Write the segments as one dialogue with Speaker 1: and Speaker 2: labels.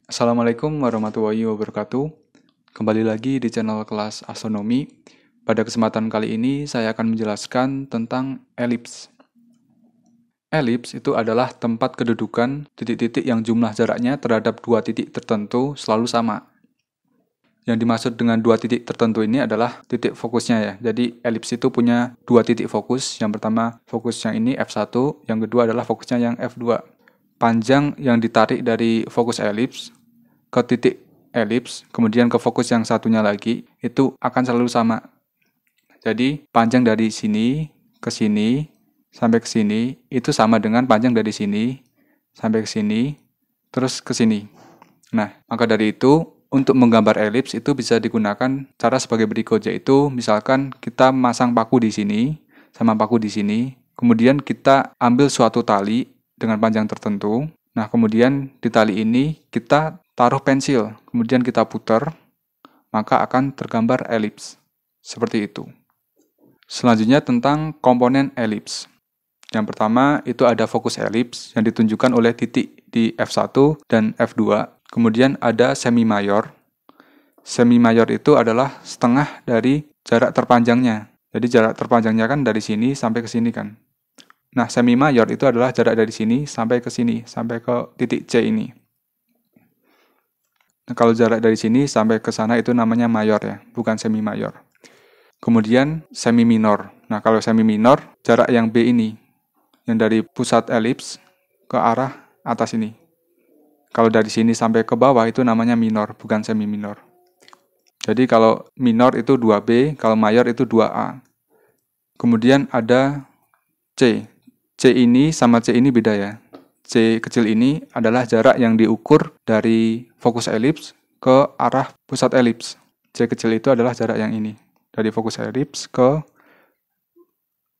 Speaker 1: Assalamualaikum warahmatullahi wabarakatuh. Kembali lagi di channel kelas astronomi. Pada kesempatan kali ini saya akan menjelaskan tentang elips. Elips itu adalah tempat kedudukan titik-titik yang jumlah jaraknya terhadap dua titik tertentu selalu sama. Yang dimaksud dengan dua titik tertentu ini adalah titik fokusnya ya. Jadi elips itu punya dua titik fokus. Yang pertama fokus yang ini F1, yang kedua adalah fokusnya yang F2. Panjang yang ditarik dari fokus elips ke titik elips, kemudian ke fokus yang satunya lagi, itu akan selalu sama. Jadi, panjang dari sini ke sini, sampai ke sini, itu sama dengan panjang dari sini, sampai ke sini, terus ke sini. Nah, maka dari itu, untuk menggambar elips itu bisa digunakan cara sebagai berikut, yaitu misalkan kita masang paku di sini, sama paku di sini, kemudian kita ambil suatu tali dengan panjang tertentu. Nah, kemudian di tali ini kita taruh pensil, kemudian kita putar, maka akan tergambar elips. Seperti itu. Selanjutnya tentang komponen elips. Yang pertama itu ada fokus elips yang ditunjukkan oleh titik di F1 dan F2. Kemudian ada semi mayor. Semi mayor itu adalah setengah dari jarak terpanjangnya. Jadi jarak terpanjangnya kan dari sini sampai ke sini kan. Nah, semi mayor itu adalah jarak dari sini sampai ke sini, sampai ke titik C ini. Nah, kalau jarak dari sini sampai ke sana itu namanya mayor ya, bukan semi mayor. Kemudian semi minor. Nah, kalau semi minor, jarak yang B ini, yang dari pusat elips ke arah atas ini. Kalau dari sini sampai ke bawah itu namanya minor, bukan semi minor. Jadi kalau minor itu 2B, kalau mayor itu 2A. Kemudian ada C. C ini sama C ini beda ya. C kecil ini adalah jarak yang diukur dari fokus elips ke arah pusat elips. C kecil itu adalah jarak yang ini. Dari fokus elips ke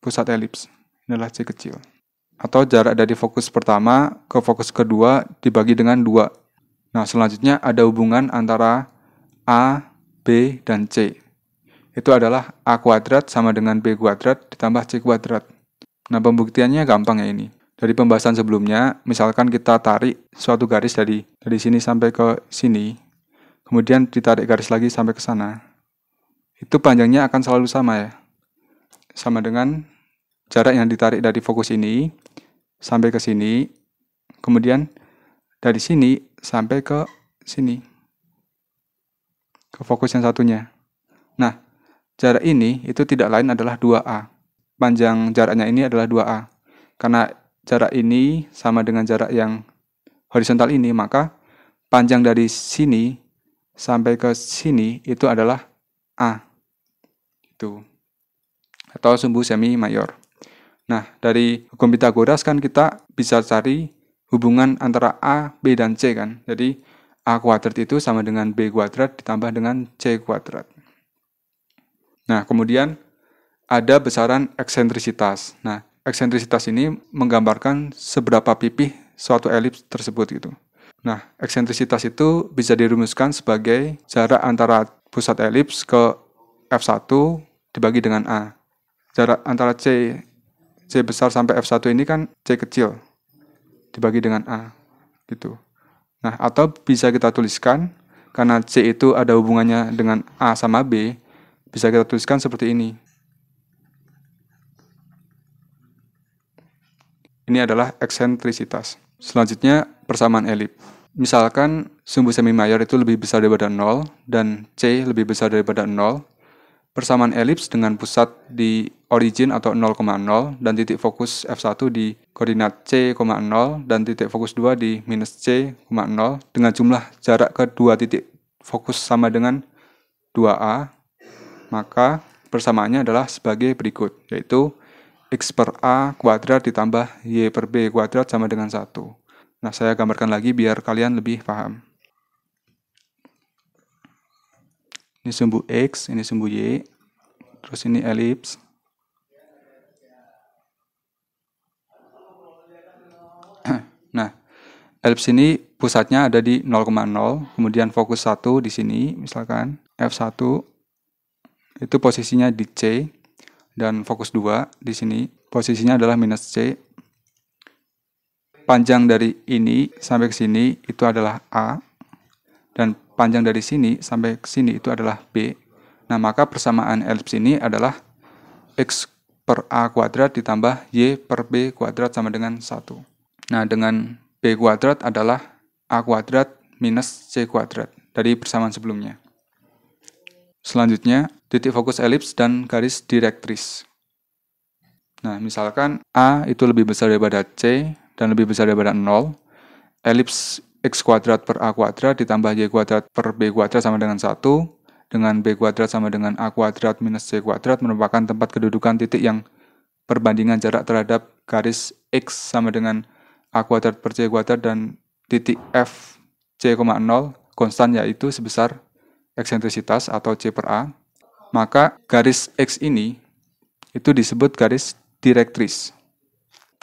Speaker 1: pusat elips. Inilah C kecil. Atau jarak dari fokus pertama ke fokus kedua dibagi dengan 2. Nah, selanjutnya ada hubungan antara A, B, dan C. Itu adalah A kuadrat sama dengan B kuadrat ditambah C kuadrat. Nah, pembuktiannya gampang ya ini. Dari pembahasan sebelumnya, misalkan kita tarik suatu garis dari sini sampai ke sini, kemudian ditarik garis lagi sampai ke sana. Itu panjangnya akan selalu sama ya. Sama dengan jarak yang ditarik dari fokus ini sampai ke sini, kemudian dari sini sampai ke sini. Ke fokus yang satunya. Nah, jarak ini itu tidak lain adalah 2A. Panjang jaraknya ini adalah 2A. Karena jarak ini sama dengan jarak yang horizontal ini, maka panjang dari sini sampai ke sini itu adalah A. Itu. Atau sumbu semi mayor. Nah, dari hukum Pitagoras kan kita bisa cari hubungan antara A, B, dan C kan. Jadi, A kuadrat itu sama dengan B kuadrat ditambah dengan C kuadrat. Nah, kemudian ada besaran eksentrisitas. Nah, eksentrisitas ini menggambarkan seberapa pipih suatu elips tersebut gitu. Nah, eksentrisitas itu bisa dirumuskan sebagai jarak antara pusat elips ke F1 dibagi dengan A. Jarak antara C besar sampai F1 ini kan C kecil dibagi dengan A gitu. Nah, atau bisa kita tuliskan karena C itu ada hubungannya dengan A sama B, bisa kita tuliskan seperti ini. Ini adalah eksentrisitas. Selanjutnya, persamaan elips. Misalkan sumbu semi mayor itu lebih besar daripada 0 dan C lebih besar daripada 0. Persamaan elips dengan pusat di origin atau 0,0 dan titik fokus F1 di koordinat C,0 dan titik fokus 2 di minus C,0 dengan jumlah jarak ke dua titik fokus sama dengan 2A, maka persamaannya adalah sebagai berikut, yaitu X per A kuadrat ditambah Y per B kuadrat sama dengan 1. Nah, saya gambarkan lagi biar kalian lebih paham. Ini sumbu X, ini sumbu Y, terus ini elips. Nah, elips ini pusatnya ada di 0,0, kemudian fokus 1 di sini, misalkan F1, itu posisinya di C, dan fokus 2 di sini posisinya adalah minus C. Panjang dari ini sampai ke sini itu adalah A. dan panjang dari sini sampai ke sini itu adalah B. Nah, maka persamaan elips ini adalah X per A kuadrat ditambah Y per B kuadrat sama dengan 1. Nah, dengan B kuadrat adalah A kuadrat minus C kuadrat dari persamaan sebelumnya. Selanjutnya, titik fokus elips dan garis direktris. Nah, misalkan A itu lebih besar daripada C dan lebih besar daripada 0, elips X kuadrat per A kuadrat ditambah Y kuadrat per B kuadrat sama dengan 1, dengan B kuadrat sama dengan A kuadrat minus C kuadrat merupakan tempat kedudukan titik yang perbandingan jarak terhadap garis X sama dengan A kuadrat per C kuadrat dan titik F C, 0 konstan yaitu sebesar eksentrisitas atau C per A. Maka garis X ini itu disebut garis direktris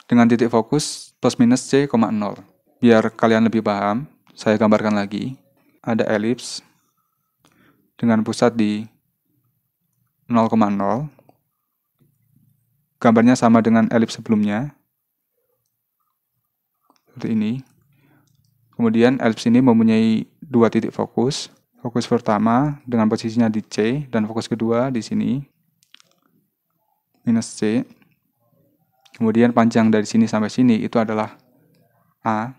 Speaker 1: dengan titik fokus plus minus C, 0. Biar kalian lebih paham, saya gambarkan lagi. Ada elips dengan pusat di 0,0. Gambarnya sama dengan elips sebelumnya. Seperti ini. Kemudian elips ini mempunyai dua titik fokus. Fokus pertama dengan posisinya di C dan fokus kedua di sini minus C. Kemudian panjang dari sini sampai sini itu adalah A.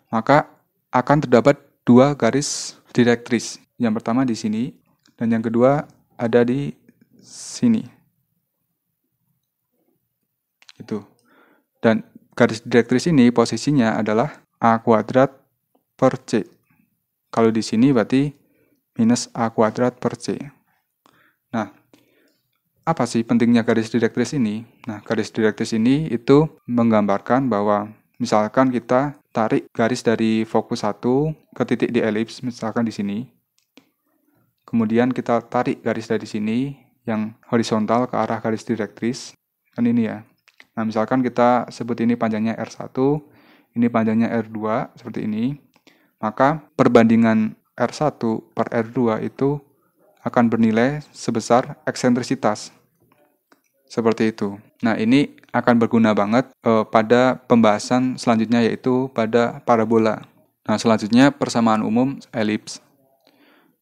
Speaker 1: Maka akan terdapat dua garis direktris. Yang pertama di sini dan yang kedua ada di sini. Itu. Dan garis direktris ini posisinya adalah A kuadrat per C. Kalau di sini berarti minus A kuadrat per C. Nah, apa sih pentingnya garis direktris ini? Nah, garis direktris ini itu menggambarkan bahwa misalkan kita tarik garis dari fokus 1 ke titik di elips, misalkan di sini. Kemudian kita tarik garis dari sini yang horizontal ke arah garis direktris. Kan ini ya. Nah, misalkan kita sebut ini panjangnya R1, ini panjangnya R2, seperti ini. Maka perbandingan R1 per R2 itu akan bernilai sebesar eksentrisitas. Seperti itu. Nah, ini akan berguna banget pada pembahasan selanjutnya yaitu pada parabola. Nah, selanjutnya persamaan umum elips.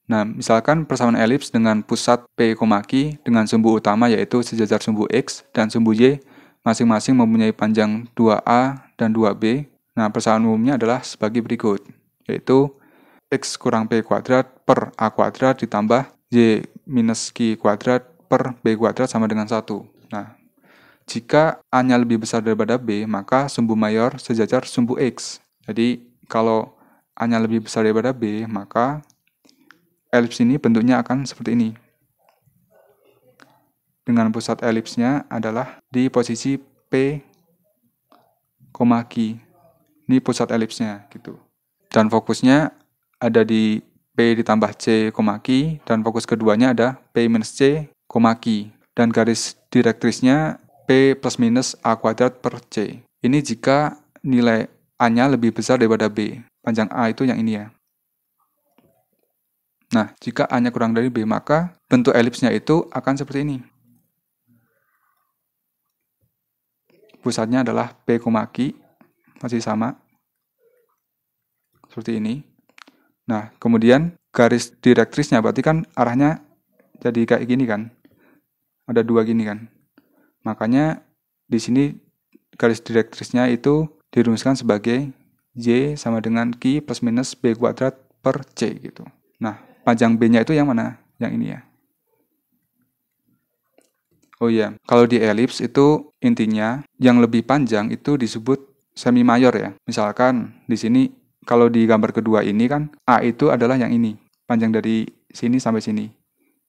Speaker 1: Nah, misalkan persamaan elips dengan pusat P, Q dengan sumbu utama yaitu sejajar sumbu X dan sumbu Y masing-masing mempunyai panjang 2A dan 2B. Nah, persamaan umumnya adalah sebagai berikut, yaitu X kurang P kuadrat per A kuadrat ditambah Y minus Q kuadrat per B kuadrat sama dengan 1. Nah, jika A-nya lebih besar daripada B, maka sumbu mayor sejajar sumbu X. Jadi, kalau A-nya lebih besar daripada B, maka elips ini bentuknya akan seperti ini. Dengan pusat elipsnya adalah di posisi P, Q. Ini pusat elipsnya, gitu. Dan fokusnya ada di P ditambah C, Q, dan fokus keduanya ada P minus C, Q. Dan garis direktrisnya P plus minus A kuadrat per C. Ini jika nilai A-nya lebih besar daripada B. Panjang A itu yang ini ya. Nah, jika A-nya kurang dari B, maka bentuk elipsnya itu akan seperti ini. Pusatnya adalah P, masih sama. Seperti ini. Nah, kemudian garis direktrisnya berarti kan arahnya jadi kayak gini kan. Ada dua gini kan. Makanya di sini garis direktrisnya itu dirumuskan sebagai Y sama dengan Q plus minus B kuadrat per C gitu. Nah, panjang B-nya itu yang mana? Yang ini ya. Oh iya, kalau di elips itu intinya yang lebih panjang itu disebut semi mayor ya. Misalkan di sini kalau di gambar kedua ini kan A itu adalah yang ini, panjang dari sini sampai sini.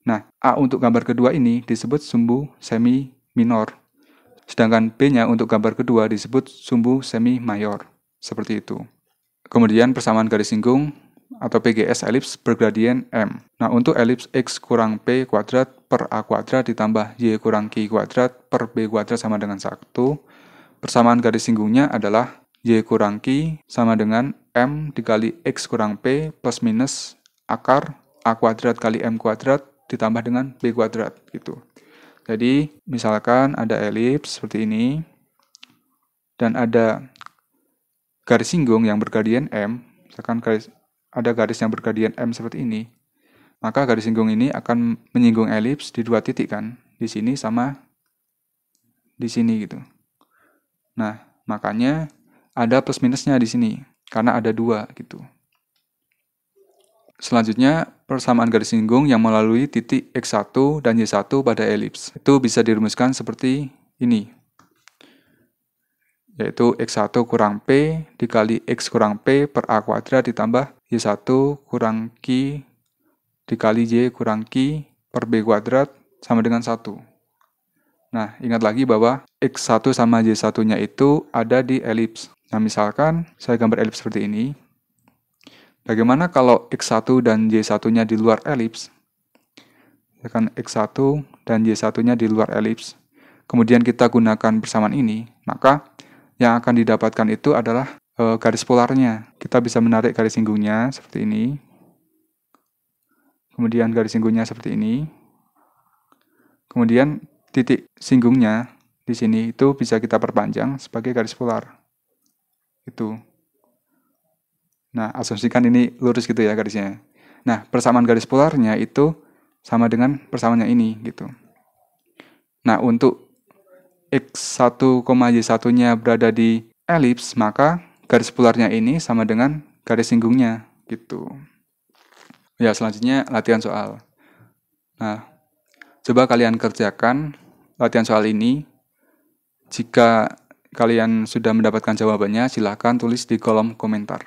Speaker 1: Nah, A untuk gambar kedua ini disebut sumbu semi minor. Sedangkan B-nya untuk gambar kedua disebut sumbu semi mayor. Seperti itu. Kemudian persamaan garis singgung atau PGS elips bergradien M. Nah, untuk elips X kurang P kuadrat per A kuadrat ditambah Y kurang Q kuadrat per B kuadrat sama dengan 1. Persamaan garis singgungnya adalah Y kurang Q sama dengan M dikali X kurang P plus minus akar A kuadrat kali M kuadrat ditambah dengan B kuadrat gitu. Jadi, misalkan ada elips seperti ini dan ada garis singgung yang bergradien M, misalkan garis ada garis yang bergradian M seperti ini, maka garis singgung ini akan menyinggung elips di dua titik kan, di sini sama di sini gitu. Nah, makanya ada plus minusnya di sini, karena ada dua gitu. Selanjutnya, persamaan garis singgung yang melalui titik X1 dan Y1 pada elips. Itu bisa dirumuskan seperti ini, yaitu X1 kurang P dikali X kurang P per A kuadrat ditambah Y1 kurang Q dikali Y kurang Q per B kuadrat sama dengan 1. Nah, ingat lagi bahwa X1 sama Y1-nya itu ada di elips. Nah, misalkan saya gambar elips seperti ini. Bagaimana kalau X1 dan Y1-nya di luar elips? Misalkan X1 dan Y1-nya di luar elips. Kemudian kita gunakan persamaan ini, maka yang akan didapatkan itu adalah garis polarnya. Kita bisa menarik garis singgungnya seperti ini. Kemudian garis singgungnya seperti ini. Kemudian titik singgungnya di sini itu bisa kita perpanjang sebagai garis polar. Itu. Nah, asumsikan ini lurus gitu ya garisnya. Nah, persamaan garis polarnya itu sama dengan persamaannya ini gitu. Nah, untuk X1, Y1-nya berada di elips, maka garis polarnya ini sama dengan garis singgungnya gitu. Ya, selanjutnya latihan soal. Nah, coba kalian kerjakan latihan soal ini. Jika kalian sudah mendapatkan jawabannya, silahkan tulis di kolom komentar.